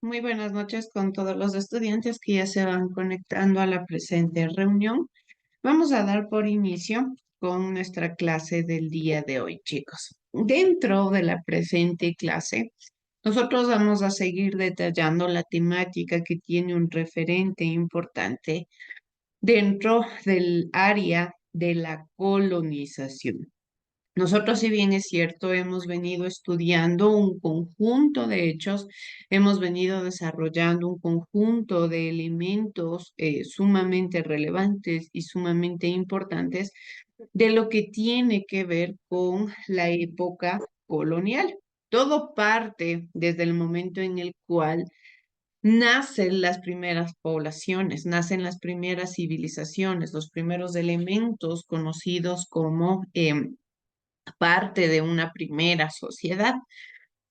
Muy buenas noches con todos los estudiantes que ya se van conectando a la presente reunión. Vamos a dar por inicio con nuestra clase del día de hoy, chicos. Dentro de la presente clase, nosotros vamos a seguir detallando la temática que tiene un referente importante dentro del área de la colonización. Nosotros, si bien es cierto, hemos venido estudiando un conjunto de hechos, hemos venido desarrollando un conjunto de elementos sumamente relevantes y sumamente importantes de lo que tiene que ver con la época colonial. Todo parte desde el momento en el cual nacen las primeras poblaciones, nacen las primeras civilizaciones, los primeros elementos conocidos como parte de una primera sociedad.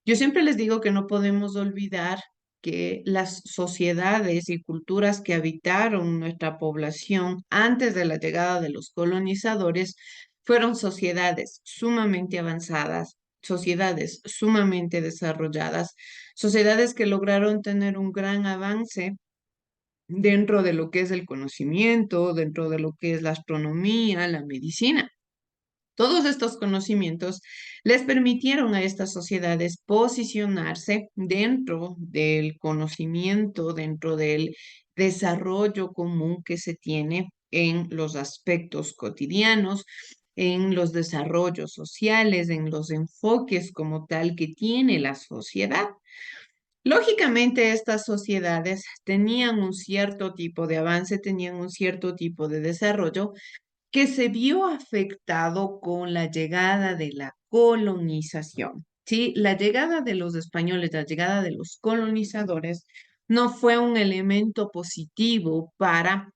Yo siempre les digo que no podemos olvidar que las sociedades y culturas que habitaron nuestra población antes de la llegada de los colonizadores fueron sociedades sumamente avanzadas, sociedades sumamente desarrolladas, sociedades que lograron tener un gran avance dentro de lo que es el conocimiento, dentro de lo que es la astronomía, la medicina. Todos estos conocimientos les permitieron a estas sociedades posicionarse dentro del conocimiento, dentro del desarrollo común que se tiene en los aspectos cotidianos, en los desarrollos sociales, en los enfoques como tal que tiene la sociedad. Lógicamente, estas sociedades tenían un cierto tipo de avance, tenían un cierto tipo de desarrollo, que se vio afectado con la llegada de la colonización. Sí, la llegada de los españoles, la llegada de los colonizadores no fue un elemento positivo para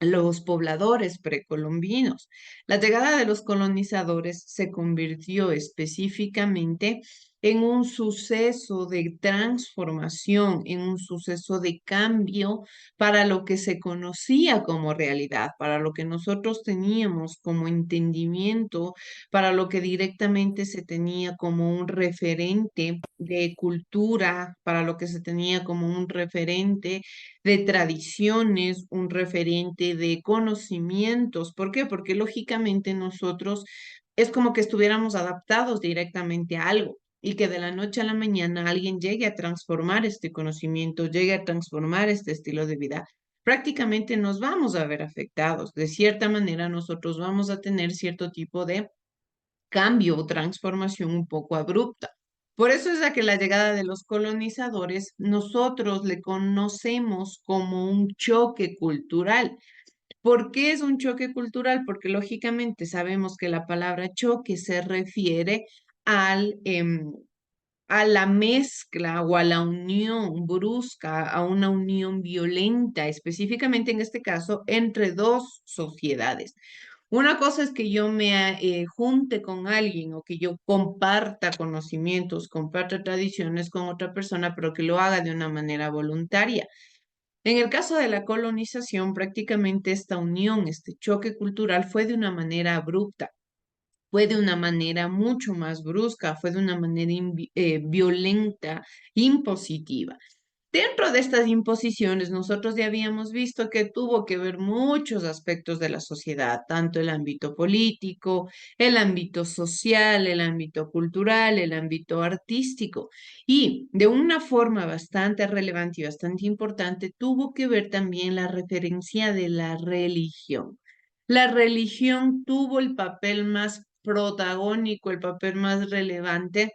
los pobladores precolombinos. La llegada de los colonizadores se convirtió específicamente en un suceso de transformación, en un suceso de cambio para lo que se conocía como realidad, para lo que nosotros teníamos como entendimiento, para lo que directamente se tenía como un referente de cultura, para lo que se tenía como un referente de tradiciones, un referente de conocimientos. ¿Por qué? Porque lógicamente nosotros es como que estuviéramos adaptados directamente a algo y que de la noche a la mañana alguien llegue a transformar este conocimiento, llegue a transformar este estilo de vida. Prácticamente nos vamos a ver afectados. De cierta manera, nosotros vamos a tener cierto tipo de cambio o transformación un poco abrupta. Por eso es a que la llegada de los colonizadores nosotros le conocemos como un choque cultural. ¿Por qué es un choque cultural? Porque lógicamente sabemos que la palabra choque se refiere al, a la mezcla o a la unión brusca, a una unión violenta, específicamente en este caso, entre dos sociedades. Una cosa es que yo me junte con alguien o que yo comparta conocimientos, comparta tradiciones con otra persona, pero que lo haga de una manera voluntaria. En el caso de la colonización, prácticamente esta unión, este choque cultural fue de una manera abrupta, fue de una manera mucho más brusca, fue de una manera violenta, impositiva. Dentro de estas imposiciones, nosotros ya habíamos visto que tuvo que ver muchos aspectos de la sociedad, tanto el ámbito político, el ámbito social, el ámbito cultural, el ámbito artístico. Y de una forma bastante relevante y bastante importante, tuvo que ver también la referencia de la religión. La religión tuvo el papel más protagónico, el papel más relevante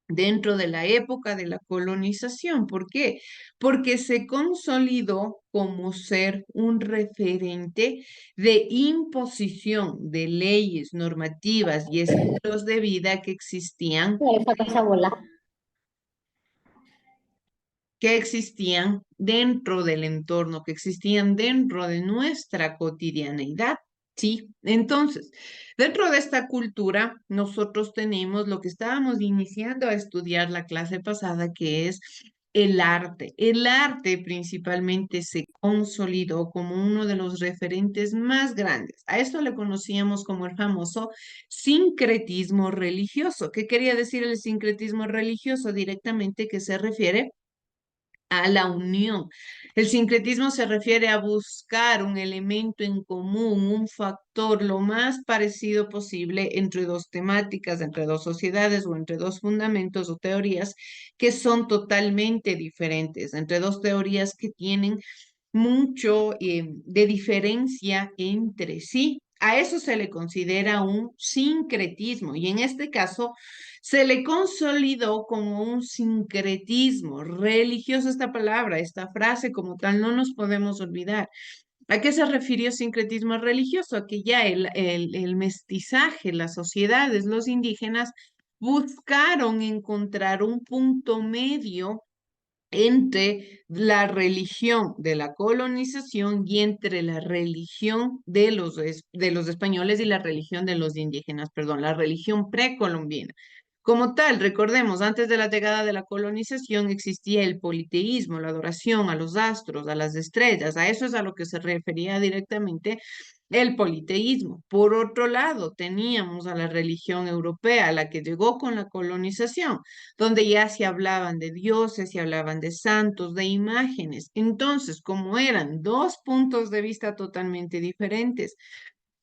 dentro de la época de la colonización. ¿Por qué? Porque se consolidó como ser un referente de imposición de leyes, normativas y estilos de vida Esa bola. que existían dentro del entorno, que existían dentro de nuestra cotidianeidad. Sí, entonces, dentro de esta cultura, nosotros tenemos lo que estábamos iniciando a estudiar la clase pasada, que es el arte. El arte principalmente se consolidó como uno de los referentes más grandes. A esto le conocíamos como el famoso sincretismo religioso. ¿Qué quería decir el sincretismo religioso? Directamente que se refiere a la unión. El sincretismo se refiere a buscar un elemento en común, un factor lo más parecido posible entre dos temáticas, entre dos sociedades o entre dos fundamentos o teorías que son totalmente diferentes, entre dos teorías que tienen mucho de diferencia entre sí. A eso se le considera un sincretismo y en este caso se le consolidó como un sincretismo religioso esta palabra, esta frase como tal, no nos podemos olvidar. ¿A qué se refirió sincretismo religioso? A que ya el mestizaje, las sociedades, los indígenas buscaron encontrar un punto medio entre la religión de la colonización y entre la religión de los españoles y la religión de los indígenas, perdón, la religión precolombina. Como tal, recordemos, antes de la llegada de la colonización existía el politeísmo, la adoración a los astros, a las estrellas, a eso es a lo que se refería directamente el politeísmo. Por otro lado, teníamos a la religión europea, la que llegó con la colonización, donde ya se hablaban de dioses, se hablaban de santos, de imágenes. Entonces, como eran dos puntos de vista totalmente diferentes,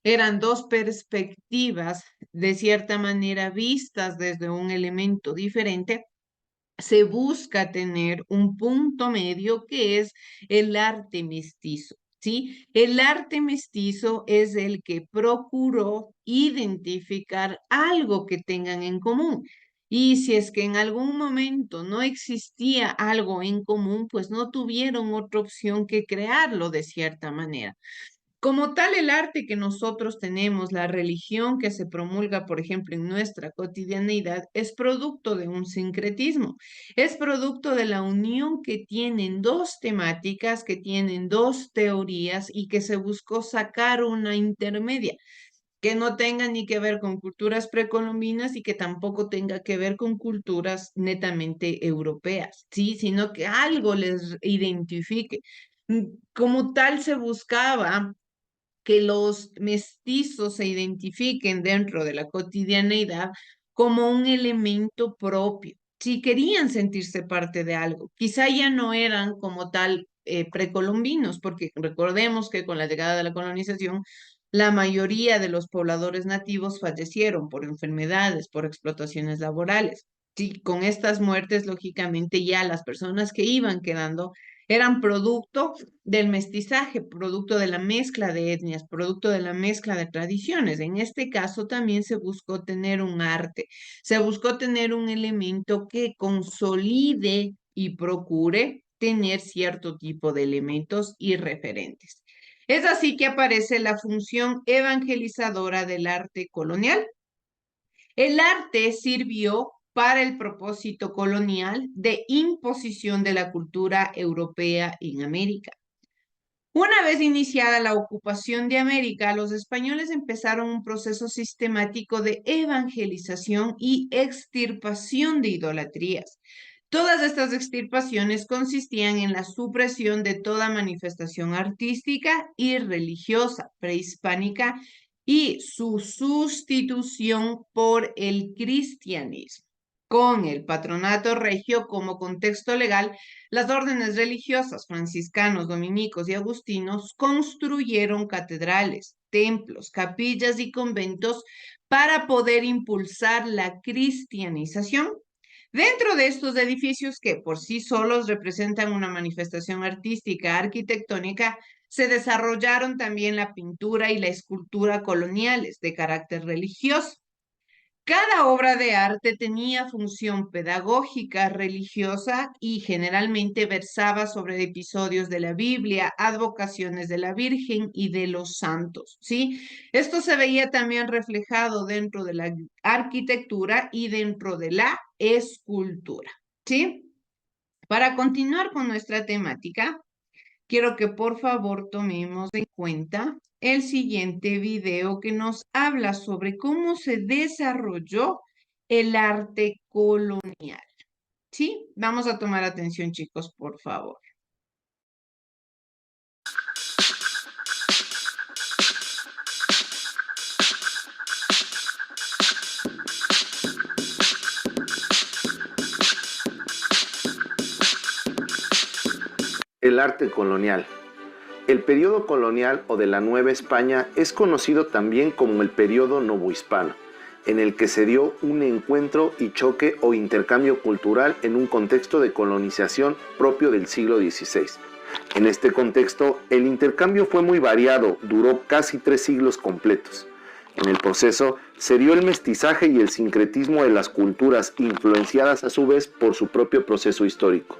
eran dos perspectivas de cierta manera vistas desde un elemento diferente, se busca tener un punto medio que es el arte mestizo. ¿Sí? El arte mestizo es el que procuró identificar algo que tengan en común. Y si es que en algún momento no existía algo en común, pues no tuvieron otra opción que crearlo de cierta manera. Como tal, el arte que nosotros tenemos, la religión que se promulga, por ejemplo, en nuestra cotidianeidad, es producto de un sincretismo, es producto de la unión que tienen dos temáticas, que tienen dos teorías y que se buscó sacar una intermedia que no tenga ni que ver con culturas precolombinas y que tampoco tenga que ver con culturas netamente europeas, ¿sí? Sino que algo les identifique. Como tal se buscaba que los mestizos se identifiquen dentro de la cotidianeidad como un elemento propio. Si querían sentirse parte de algo, quizá ya no eran como tal precolombinos, porque recordemos que con la llegada de la colonización, la mayoría de los pobladores nativos fallecieron por enfermedades, por explotaciones laborales. Sí, con estas muertes, lógicamente, ya las personas que iban quedando eran producto del mestizaje, producto de la mezcla de etnias, producto de la mezcla de tradiciones. En este caso también se buscó tener un arte, se buscó tener un elemento que consolide y procure tener cierto tipo de elementos y referentes. Es así que aparece la función evangelizadora del arte colonial. El arte sirvió para el propósito colonial de imposición de la cultura europea en América. Una vez iniciada la ocupación de América, los españoles empezaron un proceso sistemático de evangelización y extirpación de idolatrías. Todas estas extirpaciones consistían en la supresión de toda manifestación artística y religiosa prehispánica y su sustitución por el cristianismo. Con el patronato regio como contexto legal, las órdenes religiosas, franciscanos, dominicos y agustinos, construyeron catedrales, templos, capillas y conventos para poder impulsar la cristianización. Dentro de estos edificios, que por sí solos representan una manifestación artística, arquitectónica, se desarrollaron también la pintura y la escultura coloniales de carácter religioso. Cada obra de arte tenía función pedagógica, religiosa y generalmente versaba sobre episodios de la Biblia, advocaciones de la Virgen y de los santos, ¿sí? Esto se veía también reflejado dentro de la arquitectura y dentro de la escultura, ¿sí? Para continuar con nuestra temática, quiero que por favor tomemos en cuenta el siguiente video que nos habla sobre cómo se desarrolló el arte colonial. ¿Sí? Vamos a tomar atención, chicos, por favor. El arte colonial. El periodo colonial o de la Nueva España es conocido también como el periodo novohispano, en el que se dio un encuentro y choque o intercambio cultural en un contexto de colonización propio del siglo XVI. En este contexto, el intercambio fue muy variado, duró casi 3 siglos completos. En el proceso se dio el mestizaje y el sincretismo de las culturas, influenciadas a su vez por su propio proceso histórico.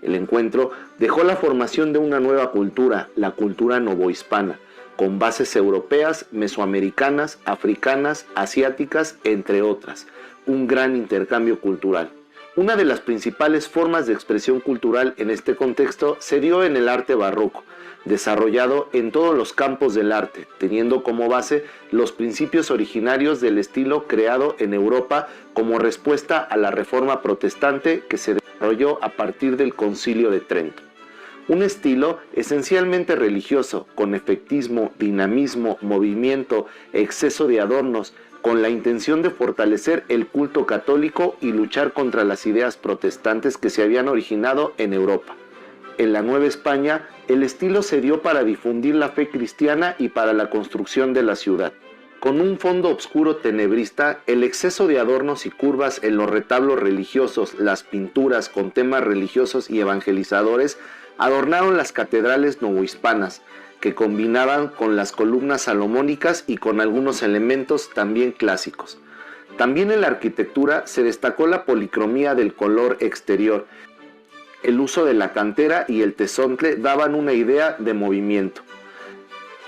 El encuentro dejó la formación de una nueva cultura, la cultura novohispana, con bases europeas, mesoamericanas, africanas, asiáticas, entre otras. Un gran intercambio cultural. Una de las principales formas de expresión cultural en este contexto se dio en el arte barroco, desarrollado en todos los campos del arte, teniendo como base los principios originarios del estilo creado en Europa como respuesta a la reforma protestante que se desarrolló a partir del Concilio de Trento. Un estilo esencialmente religioso, con efectismo, dinamismo, movimiento, exceso de adornos, con la intención de fortalecer el culto católico y luchar contra las ideas protestantes que se habían originado en Europa. En la Nueva España, el estilo se dio para difundir la fe cristiana y para la construcción de la ciudad. Con un fondo oscuro tenebrista, el exceso de adornos y curvas en los retablos religiosos, las pinturas con temas religiosos y evangelizadores, adornaron las catedrales novohispanas, que combinaban con las columnas salomónicas y con algunos elementos también clásicos. También en la arquitectura se destacó la policromía del color exterior. El uso de la cantera y el tezontle daban una idea de movimiento.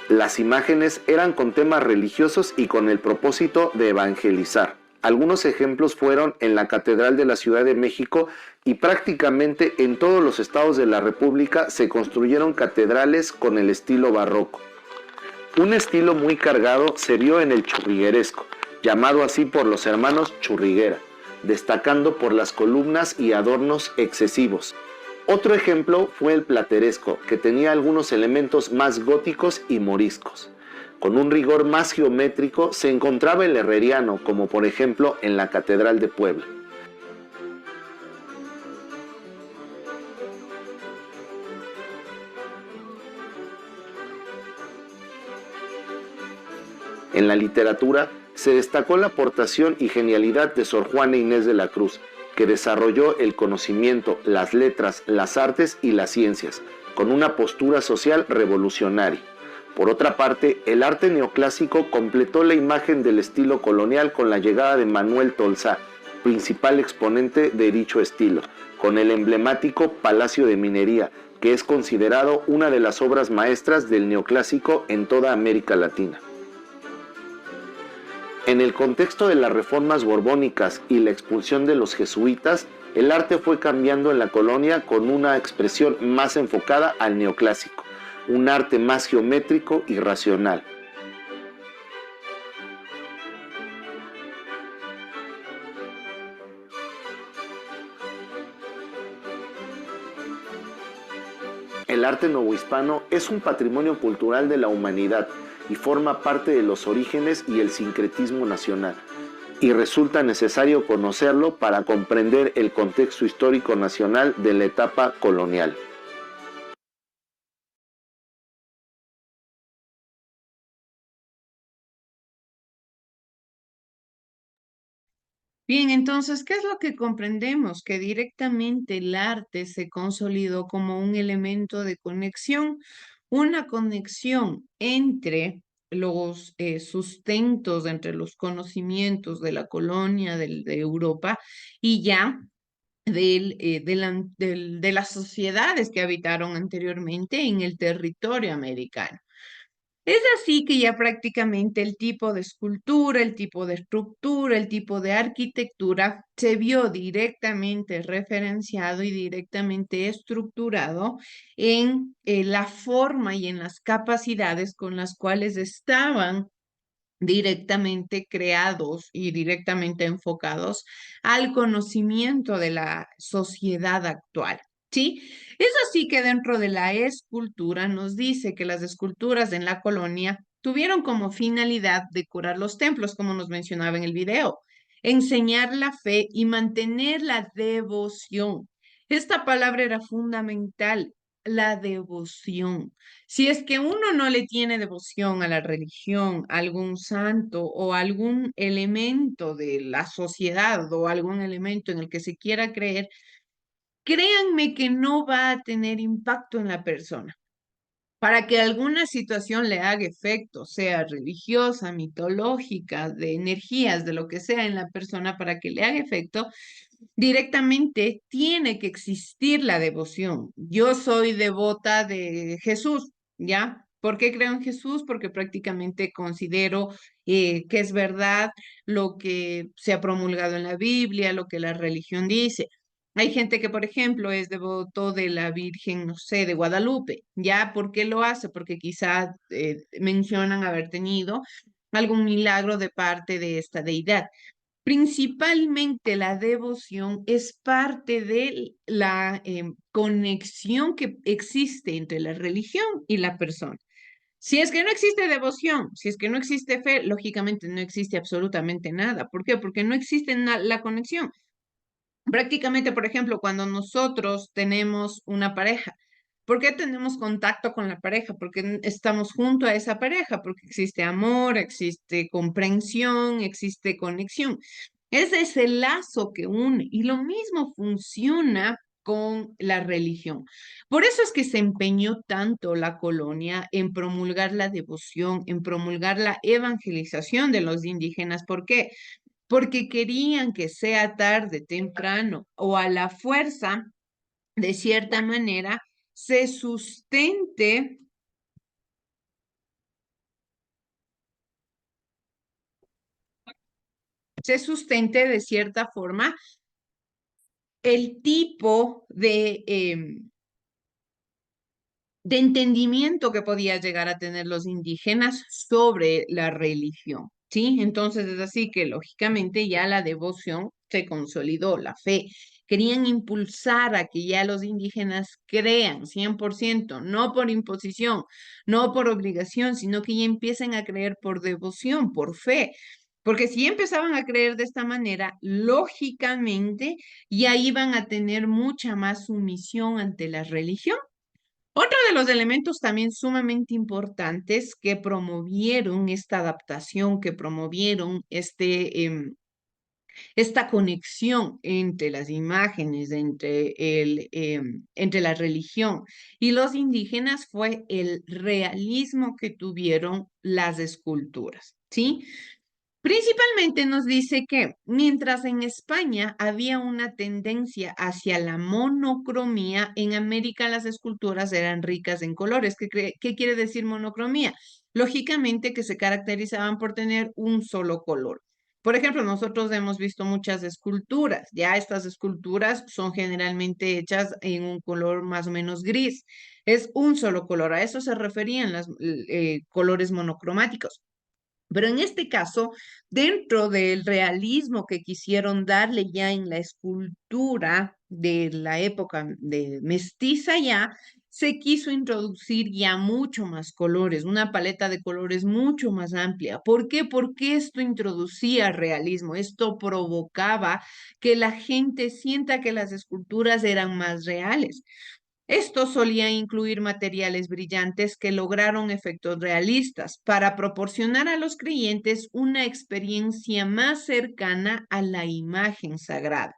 Las imágenes eran con temas religiosos y con el propósito de evangelizar. Algunos ejemplos fueron en la Catedral de la Ciudad de México y prácticamente en todos los estados de la República se construyeron catedrales con el estilo barroco. Un estilo muy cargado se vio en el churrigueresco, llamado así por los hermanos Churriguera, destacando por las columnas y adornos excesivos. Otro ejemplo fue el plateresco, que tenía algunos elementos más góticos y moriscos. Con un rigor más geométrico se encontraba el herreriano, como por ejemplo en la Catedral de Puebla. En la literatura se destacó la aportación y genialidad de Sor Juana Inés de la Cruz, que desarrolló el conocimiento, las letras, las artes y las ciencias, con una postura social revolucionaria. Por otra parte, el arte neoclásico completó la imagen del estilo colonial con la llegada de Manuel Tolsá, principal exponente de dicho estilo, con el emblemático Palacio de Minería, que es considerado una de las obras maestras del neoclásico en toda América Latina. En el contexto de las reformas borbónicas y la expulsión de los jesuitas, el arte fue cambiando en la colonia con una expresión más enfocada al neoclásico, un arte más geométrico y racional. El arte novohispano es un patrimonio cultural de la humanidad y forma parte de los orígenes y el sincretismo nacional, y resulta necesario conocerlo para comprender el contexto histórico nacional de la etapa colonial. Bien, entonces, ¿qué es lo que comprendemos? Que directamente el arte se consolidó como un elemento de conexión, una conexión entre los sustentos, entre los conocimientos de la colonia de Europa y ya de las sociedades que habitaron anteriormente en el territorio americano. Es así que ya prácticamente el tipo de escultura, el tipo de estructura, el tipo de arquitectura se vio directamente referenciado y directamente estructurado en la forma y en las capacidades con las cuales estaban directamente creados y directamente enfocados al conocimiento de la sociedad actual. ¿Sí? Es así que dentro de la escultura nos dice que las esculturas en la colonia tuvieron como finalidad decorar los templos, como nos mencionaba en el video, enseñar la fe y mantener la devoción. Esta palabra era fundamental. la devoción. Si es que uno no le tiene devoción a la religión, a algún santo o algún elemento de la sociedad o algún elemento en el que se quiera creer, créanme que no va a tener impacto en la persona. Para que alguna situación le haga efecto, sea religiosa, mitológica, de energías, de lo que sea en la persona, para que le haga efecto, directamente tiene que existir la devoción. Yo soy devota de Jesús, ¿ya? ¿Por qué creo en Jesús? Porque prácticamente considero que es verdad lo que se ha promulgado en la Biblia, lo que la religión dice. Hay gente que, por ejemplo, es devoto de la Virgen, no sé, de Guadalupe. ¿Ya? ¿Por qué lo hace? Porque quizás mencionan haber tenido algún milagro de parte de esta deidad. Principalmente la devoción es parte de la conexión que existe entre la religión y la persona. Si es que no existe devoción, si es que no existe fe, lógicamente no existe absolutamente nada. ¿Por qué? Porque no existe la conexión. Prácticamente, por ejemplo, cuando nosotros tenemos una pareja, ¿por qué tenemos contacto con la pareja? Porque estamos junto a esa pareja, porque existe amor, existe comprensión, existe conexión. Ese es el lazo que une y lo mismo funciona con la religión. Por eso es que se empeñó tanto la colonia en promulgar la devoción, en promulgar la evangelización de los indígenas. ¿Por qué? Porque querían que sea tarde, temprano o a la fuerza, de cierta manera, se sustente de cierta forma el tipo de entendimiento que podía llegar a tener los indígenas sobre la religión, ¿sí? Entonces es así que lógicamente ya la devoción se consolidó, la fe. Querían impulsar a que ya los indígenas crean 100%, no por imposición, no por obligación, sino que ya empiecen a creer por devoción, por fe. Porque si empezaban a creer de esta manera, lógicamente ya iban a tener mucha más sumisión ante la religión. Otro de los elementos también sumamente importantes que promovieron esta adaptación, que promovieron esta conexión entre las imágenes, entre la religión y los indígenas fue el realismo que tuvieron las esculturas, ¿sí? Principalmente nos dice que mientras en España había una tendencia hacia la monocromía, en América las esculturas eran ricas en colores. ¿Qué quiere decir monocromía? Lógicamente que se caracterizaban por tener un solo color. Por ejemplo, nosotros hemos visto muchas esculturas. Ya estas esculturas son generalmente hechas en un color más o menos gris. Es un solo color. A eso se referían los colores monocromáticos. Pero en este caso, dentro del realismo que quisieron darle ya en la escultura de la época de mestiza ya, se quiso introducir ya mucho más colores, una paleta de colores mucho más amplia. ¿Por qué? Porque esto introducía realismo, esto provocaba que la gente sienta que las esculturas eran más reales. Esto solía incluir materiales brillantes que lograron efectos realistas para proporcionar a los creyentes una experiencia más cercana a la imagen sagrada.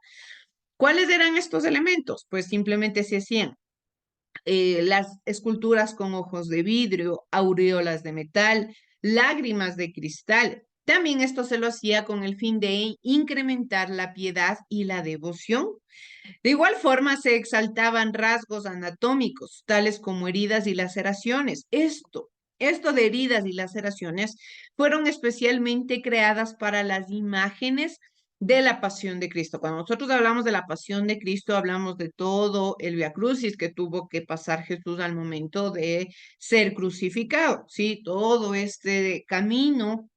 ¿Cuáles eran estos elementos? Pues simplemente se hacían las esculturas con ojos de vidrio, aureolas de metal, lágrimas de cristal. También esto se lo hacía con el fin de incrementar la piedad y la devoción. De igual forma se exaltaban rasgos anatómicos, tales como heridas y laceraciones. Esto de heridas y laceraciones fueron especialmente creadas para las imágenes de la pasión de Cristo. Cuando nosotros hablamos de la pasión de Cristo, hablamos de todo el Via Crucis que tuvo que pasar Jesús al momento de ser crucificado, ¿sí? Todo este camino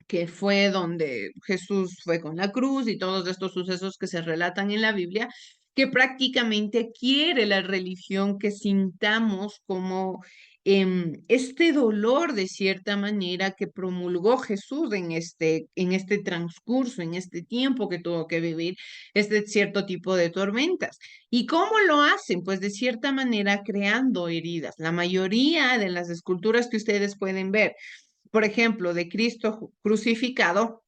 que fue donde Jesús fue con la cruz y todos estos sucesos que se relatan en la Biblia, que prácticamente quiere la religión que sintamos como este dolor de cierta manera que promulgó Jesús en este transcurso, en este tiempo que tuvo que vivir este cierto tipo de tormentas. ¿Y cómo lo hacen? Pues de cierta manera creando heridas. La mayoría de las esculturas que ustedes pueden ver, por ejemplo, de Cristo crucificado,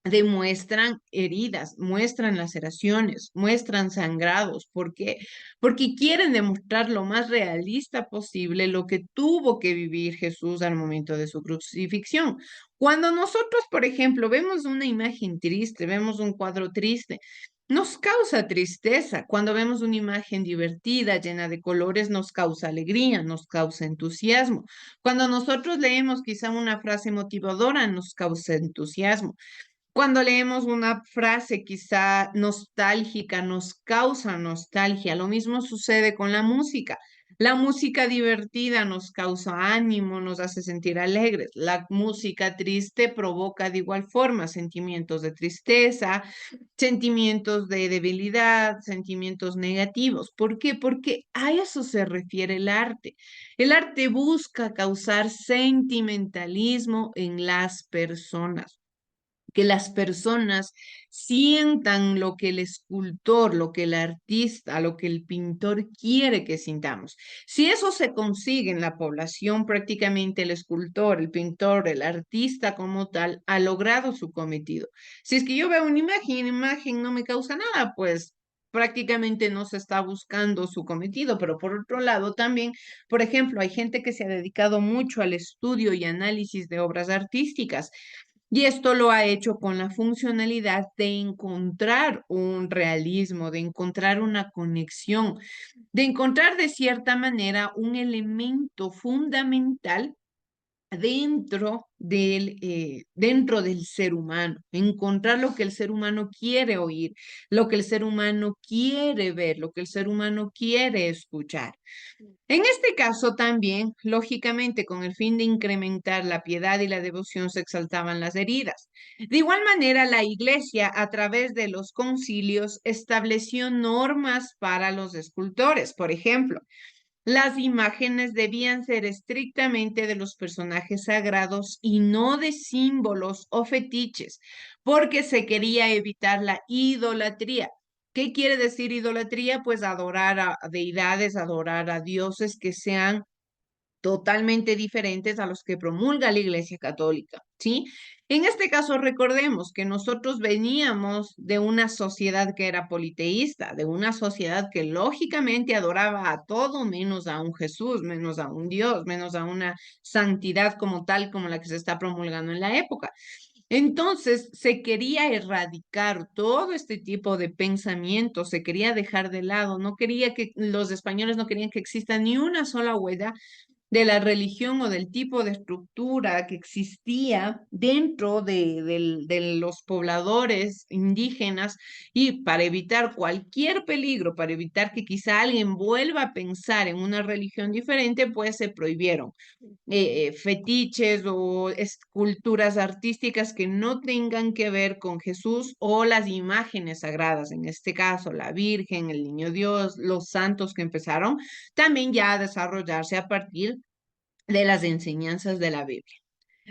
demuestran heridas, muestran laceraciones, muestran sangrados. ¿Por qué? Porque quieren demostrar lo más realista posible lo que tuvo que vivir Jesús al momento de su crucifixión. Cuando nosotros, por ejemplo, vemos una imagen triste, vemos un cuadro triste, nos causa tristeza. Cuando vemos una imagen divertida, llena de colores, nos causa alegría, nos causa entusiasmo. Cuando nosotros leemos quizá una frase motivadora, nos causa entusiasmo. Cuando leemos una frase quizá nostálgica, nos causa nostalgia. Lo mismo sucede con la música. La música divertida nos causa ánimo, nos hace sentir alegres. La música triste provoca de igual forma sentimientos de tristeza, sentimientos de debilidad, sentimientos negativos. ¿Por qué? Porque a eso se refiere el arte. El arte busca causar sentimentalismo en las personas, que las personas sientan lo que el escultor, lo que el artista, lo que el pintor quiere que sintamos. Si eso se consigue en la población, prácticamente el escultor, el pintor, el artista como tal, ha logrado su cometido. Si es que yo veo una imagen no me causa nada, pues prácticamente no se está buscando su cometido, pero por otro lado también, por ejemplo, hay gente que se ha dedicado mucho al estudio y análisis de obras artísticas. Y esto lo ha hecho con la funcionalidad de encontrar un realismo, de encontrar una conexión, de encontrar de cierta manera un elemento fundamental dentro del ser humano, encontrar lo que el ser humano quiere oír, lo que el ser humano quiere ver, lo que el ser humano quiere escuchar. En este caso también, lógicamente, con el fin de incrementar la piedad y la devoción, se exaltaban las heridas. De igual manera, la Iglesia, a través de los concilios, estableció normas para los escultores. Por ejemplo, las imágenes debían ser estrictamente de los personajes sagrados y no de símbolos o fetiches, porque se quería evitar la idolatría. ¿Qué quiere decir idolatría? Pues adorar a deidades, adorar a dioses que sean totalmente diferentes a los que promulga la Iglesia Católica, ¿sí? En este caso, recordemos que nosotros veníamos de una sociedad que era politeísta, de una sociedad que lógicamente adoraba a todo menos a un Jesús, menos a un Dios, menos a una santidad como tal, como la que se está promulgando en la época. Entonces, se quería erradicar todo este tipo de pensamiento, se quería dejar de lado, no quería que los españoles no querían que exista ni una sola huella de la religión o del tipo de estructura que existía dentro de los pobladores indígenas, y para evitar cualquier peligro, para evitar que quizá alguien vuelva a pensar en una religión diferente, pues se prohibieron fetiches o esculturas artísticas que no tengan que ver con Jesús o las imágenes sagradas, en este caso la Virgen, el Niño Dios, los santos que empezaron también ya a desarrollarse a partir de las enseñanzas de la Biblia.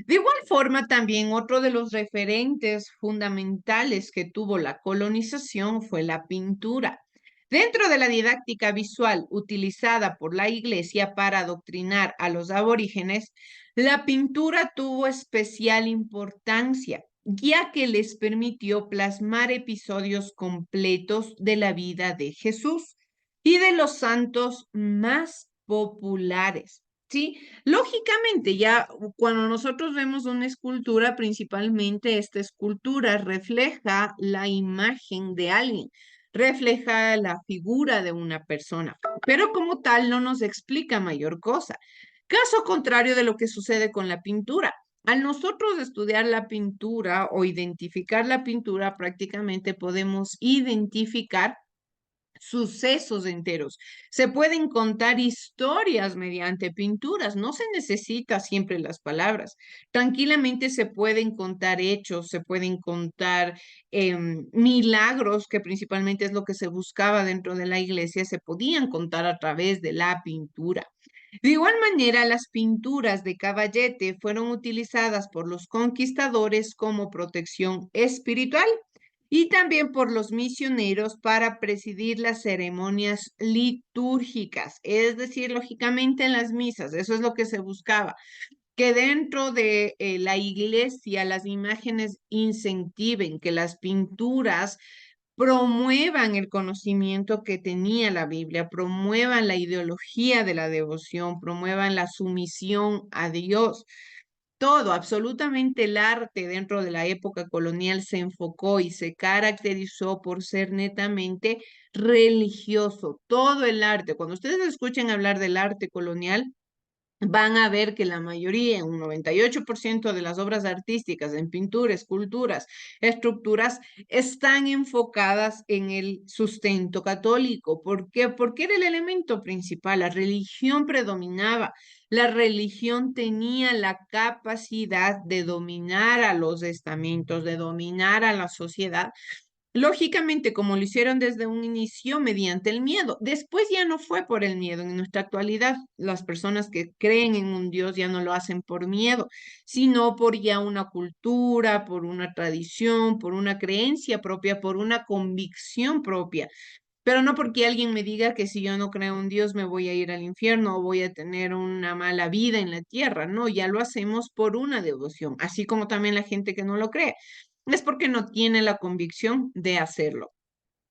De igual forma, también otro de los referentes fundamentales que tuvo la colonización fue la pintura. Dentro de la didáctica visual utilizada por la Iglesia para adoctrinar a los aborígenes, la pintura tuvo especial importancia, ya que les permitió plasmar episodios completos de la vida de Jesús y de los santos más populares. ¿Sí? Lógicamente, ya cuando nosotros vemos una escultura, principalmente esta escultura refleja la imagen de alguien, refleja la figura de una persona, pero como tal no nos explica mayor cosa. Caso contrario de lo que sucede con la pintura. Al nosotros estudiar la pintura o identificar la pintura, prácticamente podemos identificar sucesos enteros. Se pueden contar historias mediante pinturas, no se necesita siempre las palabras. Tranquilamente se pueden contar hechos, se pueden contar milagros, que principalmente es lo que se buscaba dentro de la iglesia, se podían contar a través de la pintura. De igual manera, las pinturas de caballete fueron utilizadas por los conquistadores como protección espiritual y también por los misioneros para presidir las ceremonias litúrgicas, es decir, lógicamente en las misas, eso es lo que se buscaba, que dentro de la iglesia las imágenes incentiven, que las pinturas promuevan el conocimiento que tenía la Biblia, promuevan la ideología de la devoción, promuevan la sumisión a Dios. Todo, absolutamente el arte dentro de la época colonial se enfocó y se caracterizó por ser netamente religioso. Todo el arte, cuando ustedes escuchen hablar del arte colonial, van a ver que la mayoría, un 98% de las obras artísticas en pintura, esculturas, estructuras, están enfocadas en el sustento católico. ¿Por qué? Porque era el elemento principal, la religión predominaba. La religión tenía la capacidad de dominar a los estamentos, de dominar a la sociedad. Lógicamente, como lo hicieron desde un inicio mediante el miedo. Después ya no fue por el miedo. En nuestra actualidad, las personas que creen en un Dios ya no lo hacen por miedo, sino por ya una cultura, por una tradición, por una creencia propia, por una convicción propia. Pero no porque alguien me diga que si yo no creo en Dios me voy a ir al infierno o voy a tener una mala vida en la tierra. No, ya lo hacemos por una devoción, así como también la gente que no lo cree. Es porque no tiene la convicción de hacerlo.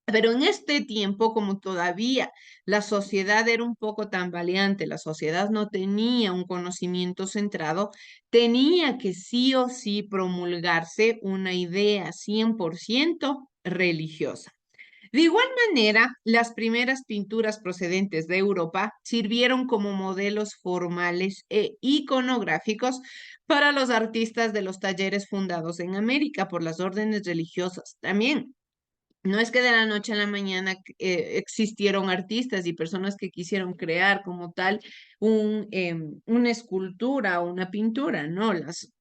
Pero en este tiempo, como todavía la sociedad era un poco tambaleante, la sociedad no tenía un conocimiento centrado, tenía que sí o sí promulgarse una idea 100% religiosa. De igual manera, las primeras pinturas procedentes de Europa sirvieron como modelos formales e iconográficos para los artistas de los talleres fundados en América por las órdenes religiosas. También no es que de la noche a la mañana existieron artistas y personas que quisieron crear como tal una escultura o una pintura, no,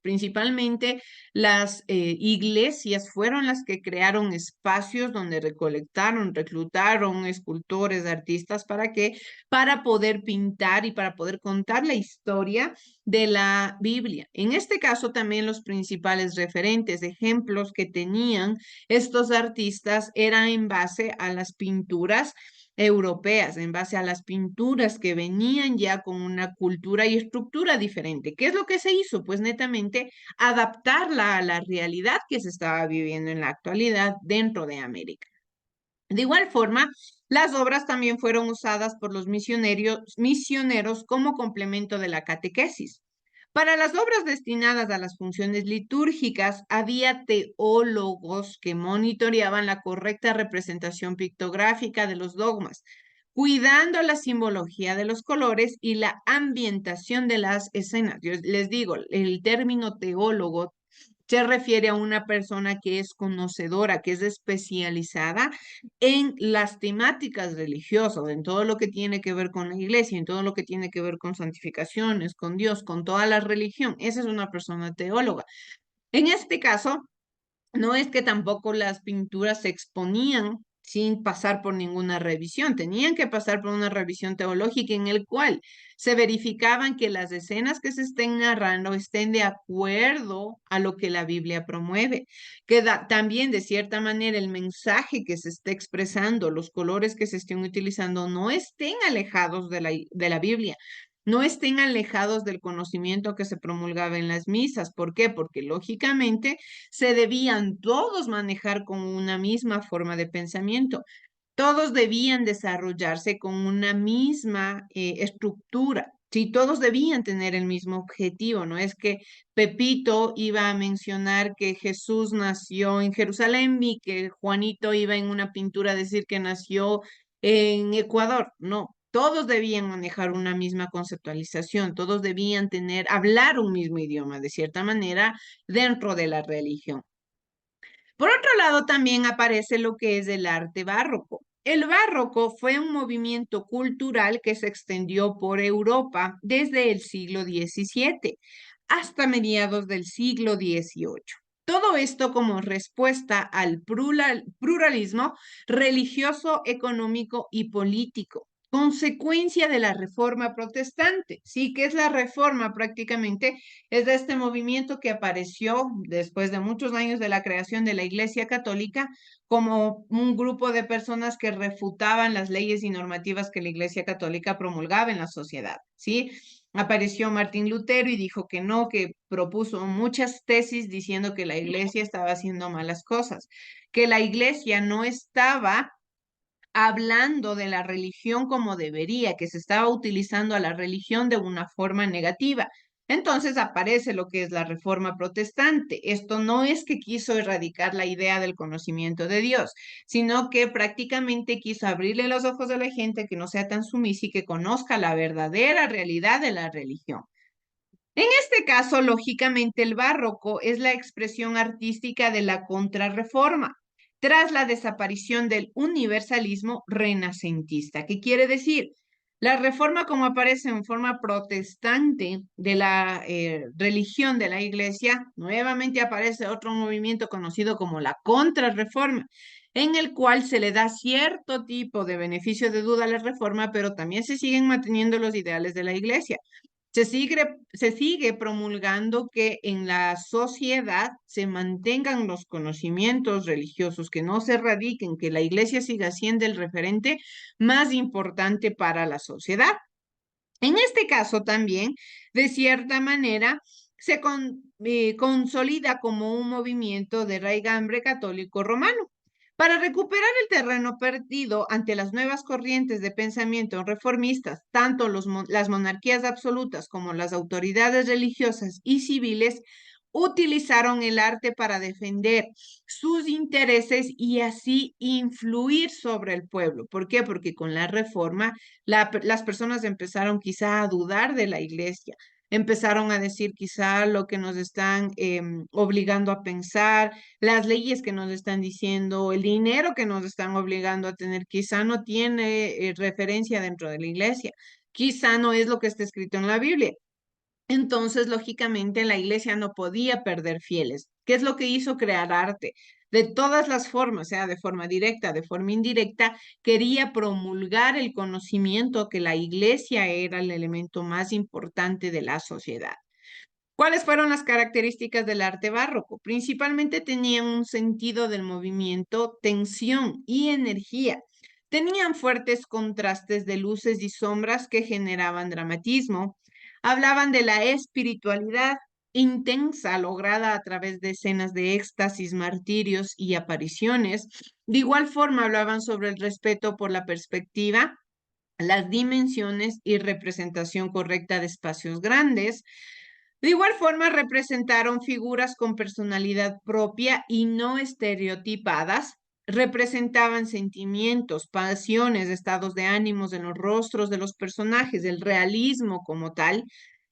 principalmente las iglesias fueron las que crearon espacios donde recolectaron, reclutaron escultores, artistas, ¿para qué? Para poder pintar y para poder contar la historia de la Biblia. En este caso también los principales referentes, ejemplos que tenían estos artistas eran en base a las pinturas europeas, en base a las pinturas que venían ya con una cultura y estructura diferente. ¿Qué es lo que se hizo? Pues netamente adaptarla a la realidad que se estaba viviendo en la actualidad dentro de América. De igual forma, las obras también fueron usadas por los misioneros como complemento de la catequesis. Para las obras destinadas a las funciones litúrgicas, había teólogos que monitoreaban la correcta representación pictográfica de los dogmas, cuidando la simbología de los colores y la ambientación de las escenas. Yo les digo, el término teólogo se refiere a una persona que es conocedora, que es especializada en las temáticas religiosas, en todo lo que tiene que ver con la iglesia, en todo lo que tiene que ver con santificaciones, con Dios, con toda la religión. Esa es una persona teóloga. En este caso, no es que tampoco las pinturas se exponían sin pasar por ninguna revisión, tenían que pasar por una revisión teológica en el cual se verificaban que las escenas que se estén narrando estén de acuerdo a lo que la Biblia promueve, que también de cierta manera el mensaje que se esté expresando, los colores que se estén utilizando no estén alejados de la Biblia, no estén alejados del conocimiento que se promulgaba en las misas. ¿Por qué? Porque lógicamente se debían todos manejar con una misma forma de pensamiento. Todos debían desarrollarse con una misma estructura. Sí, todos debían tener el mismo objetivo, no es que Pepito iba a mencionar que Jesús nació en Jerusalén y que Juanito iba en una pintura a decir que nació en Ecuador. No, todos debían manejar una misma conceptualización, todos debían hablar un mismo idioma, de cierta manera, dentro de la religión. Por otro lado, también aparece lo que es el arte barroco. El barroco fue un movimiento cultural que se extendió por Europa desde el siglo XVII hasta mediados del siglo XVIII. Todo esto como respuesta al pluralismo religioso, económico y político. consecuencia de la Reforma Protestante. Sí, que es la Reforma prácticamente, es de este movimiento que apareció después de muchos años de la creación de la Iglesia Católica como un grupo de personas que refutaban las leyes y normativas que la Iglesia Católica promulgaba en la sociedad. Sí, apareció Martín Lutero y dijo que no, que propuso muchas tesis diciendo que la Iglesia estaba haciendo malas cosas, que la Iglesia no estaba hablando de la religión como debería, que se estaba utilizando a la religión de una forma negativa. Entonces aparece lo que es la Reforma Protestante. Esto no es que quiso erradicar la idea del conocimiento de Dios, sino que prácticamente quiso abrirle los ojos a la gente, que no sea tan sumisa y que conozca la verdadera realidad de la religión. En este caso, lógicamente, el barroco es la expresión artística de la contrarreforma, tras la desaparición del universalismo renacentista. ¿Qué quiere decir? La reforma, como aparece en forma protestante de la religión de la iglesia, nuevamente aparece otro movimiento conocido como la contrarreforma, en el cual se le da cierto tipo de beneficio de duda a la reforma, pero también se siguen manteniendo los ideales de la iglesia. Se sigue promulgando que en la sociedad se mantengan los conocimientos religiosos, que no se erradiquen, que la iglesia siga siendo el referente más importante para la sociedad. En este caso también, de cierta manera, se consolida como un movimiento de raigambre católico romano. Para recuperar el terreno perdido ante las nuevas corrientes de pensamiento reformistas, tanto las monarquías absolutas como las autoridades religiosas y civiles utilizaron el arte para defender sus intereses y así influir sobre el pueblo. ¿Por qué? Porque con la reforma las personas empezaron quizá a dudar de la iglesia, empezaron a decir quizá lo que nos están obligando a pensar, las leyes que nos están diciendo, el dinero que nos están obligando a tener, quizá no tiene referencia dentro de la iglesia, quizá no es lo que está escrito en la Biblia. Entonces, lógicamente, la iglesia no podía perder fieles. ¿Qué es lo que hizo? Crear arte. De todas las formas, sea de forma directa, de forma indirecta, quería promulgar el conocimiento que la iglesia era el elemento más importante de la sociedad. ¿Cuáles fueron las características del arte barroco? Principalmente tenían un sentido del movimiento, tensión y energía. Tenían fuertes contrastes de luces y sombras que generaban dramatismo. Hablaban de la espiritualidad intensa lograda a través de escenas de éxtasis, martirios y apariciones. De igual forma hablaban sobre el respeto por la perspectiva, las dimensiones y representación correcta de espacios grandes. De igual forma, representaron figuras con personalidad propia y no estereotipadas. Representaban sentimientos, pasiones, estados de ánimos en los rostros de los personajes, el realismo como tal.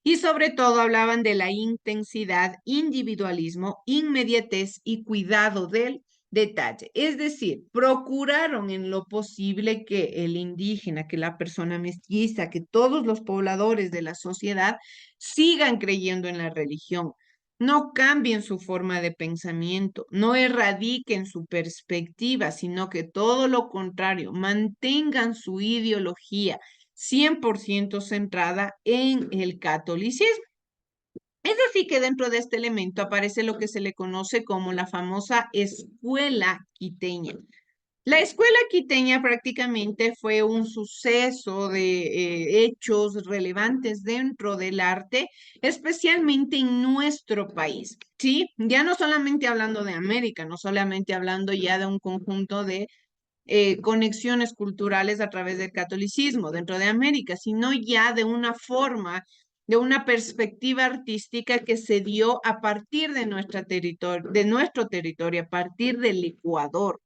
Y sobre todo hablaban de la intensidad, individualismo, inmediatez y cuidado del detalle. Es decir, procuraron en lo posible que el indígena, que la persona mestiza, que todos los pobladores de la sociedad sigan creyendo en la religión, no cambien su forma de pensamiento, no erradiquen su perspectiva, sino que todo lo contrario, mantengan su ideología 100% centrada en el catolicismo. Es así que dentro de este elemento aparece lo que se le conoce como la famosa escuela quiteña. La escuela quiteña prácticamente fue un suceso de hechos relevantes dentro del arte, especialmente en nuestro país, ¿sí? Ya no solamente hablando de América, no solamente hablando ya de un conjunto de conexiones culturales a través del catolicismo dentro de América, sino ya de una forma, de una perspectiva artística que se dio a partir de nuestro territorio, a partir del Ecuador.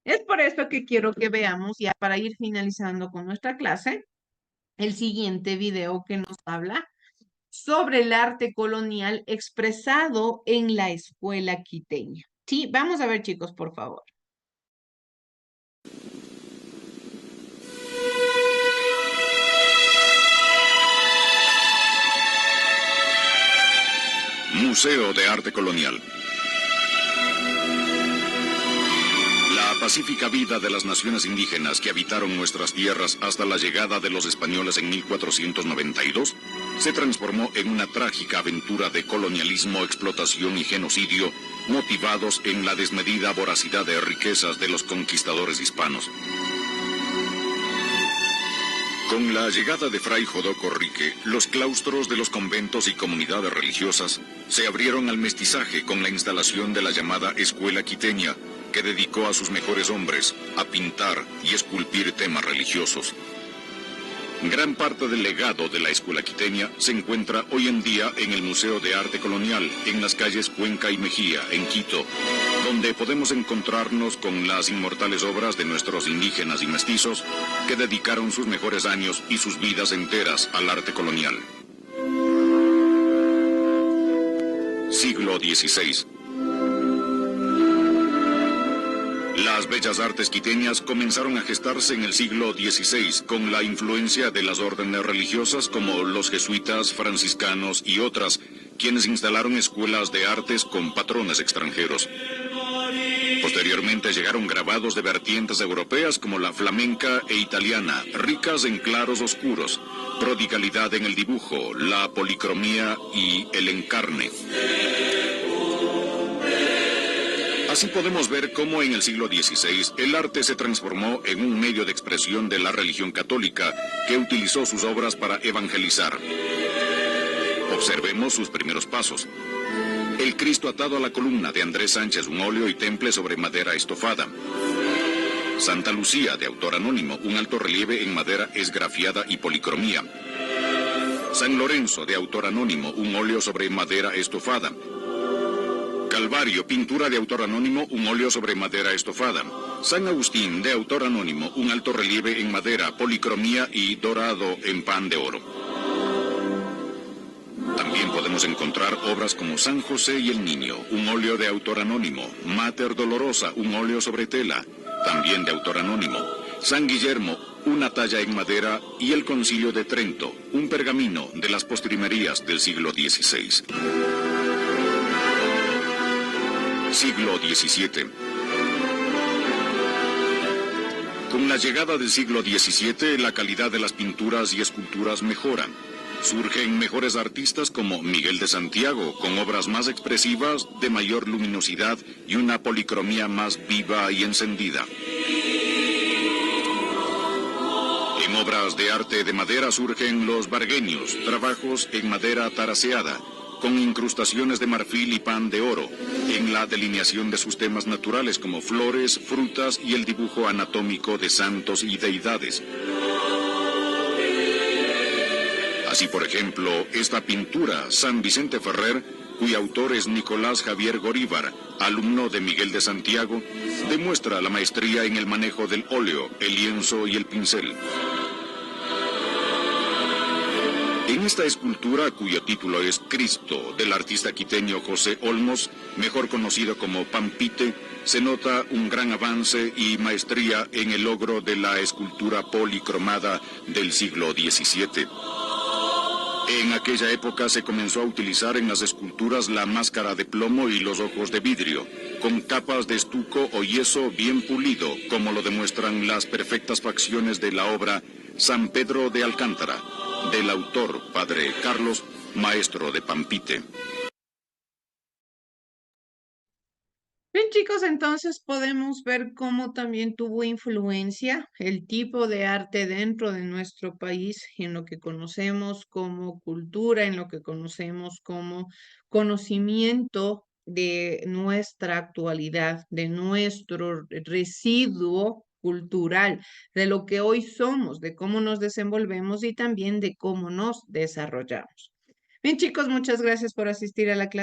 Es por esto que quiero que veamos, ya para ir finalizando con nuestra clase, el siguiente video que nos habla sobre el arte colonial expresado en la escuela quiteña. Sí, vamos a ver, chicos, por favor. Museo de Arte Colonial. La pacífica vida de las naciones indígenas que habitaron nuestras tierras hasta la llegada de los españoles en 1492 se transformó en una trágica aventura de colonialismo, explotación y genocidio motivados en la desmedida voracidad de riquezas de los conquistadores hispanos. Con la llegada de Fray Jodoco Rique, los claustros de los conventos y comunidades religiosas se abrieron al mestizaje con la instalación de la llamada Escuela Quiteña, que dedicó a sus mejores hombres a pintar y esculpir temas religiosos. Gran parte del legado de la Escuela Quiteña se encuentra hoy en día en el Museo de Arte Colonial, en las calles Cuenca y Mejía, en Quito, donde podemos encontrarnos con las inmortales obras de nuestros indígenas y mestizos que dedicaron sus mejores años y sus vidas enteras al arte colonial. Siglo XVI. Las bellas artes quiteñas comenzaron a gestarse en el siglo XVI con la influencia de las órdenes religiosas como los jesuitas, franciscanos y otras, quienes instalaron escuelas de artes con patrones extranjeros. Posteriormente llegaron grabados de vertientes europeas como la flamenca e italiana, ricas en claros oscuros, prodigalidad en el dibujo, la policromía y el encarne. Así podemos ver cómo en el siglo XVI el arte se transformó en un medio de expresión de la religión católica que utilizó sus obras para evangelizar. Observemos sus primeros pasos. El Cristo atado a la columna de Andrés Sánchez, un óleo y temple sobre madera estofada. Santa Lucía, de autor anónimo, un alto relieve en madera esgrafiada y policromía. San Lorenzo, de autor anónimo, un óleo sobre madera estofada. Calvario, pintura de autor anónimo, un óleo sobre madera estofada. San Agustín, de autor anónimo, un alto relieve en madera, policromía y dorado en pan de oro. También podemos encontrar obras como San José y el Niño, un óleo de autor anónimo. Mater Dolorosa, un óleo sobre tela, también de autor anónimo. San Guillermo, una talla en madera, y el Concilio de Trento, un pergamino de las postrimerías del siglo XVI. Siglo XVII. Con la llegada del siglo XVII, la calidad de las pinturas y esculturas mejora. Surgen mejores artistas como Miguel de Santiago, con obras más expresivas, de mayor luminosidad y una policromía más viva y encendida. En obras de arte de madera surgen los vargueños, trabajos en madera taraseada, con incrustaciones de marfil y pan de oro, en la delineación de sus temas naturales como flores, frutas y el dibujo anatómico de santos y deidades. Así, por ejemplo, esta pintura, San Vicente Ferrer, cuyo autor es Nicolás Javier Goríbar, alumno de Miguel de Santiago, demuestra la maestría en el manejo del óleo, el lienzo y el pincel. En esta escultura, cuyo título es Cristo, del artista quiteño José Olmos, mejor conocido como Pampite, se nota un gran avance y maestría en el logro de la escultura policromada del siglo XVII. En aquella época se comenzó a utilizar en las esculturas la máscara de plomo y los ojos de vidrio, con capas de estuco o yeso bien pulido, como lo demuestran las perfectas facciones de la obra San Pedro de Alcántara, del autor Padre Carlos, maestro de Pampite. Bien, chicos, entonces podemos ver cómo también tuvo influencia el tipo de arte dentro de nuestro país, en lo que conocemos como cultura, en lo que conocemos como conocimiento de nuestra actualidad, de nuestro residuo cultural, de lo que hoy somos, de cómo nos desenvolvemos y también de cómo nos desarrollamos. Bien, chicos, muchas gracias por asistir a la clase.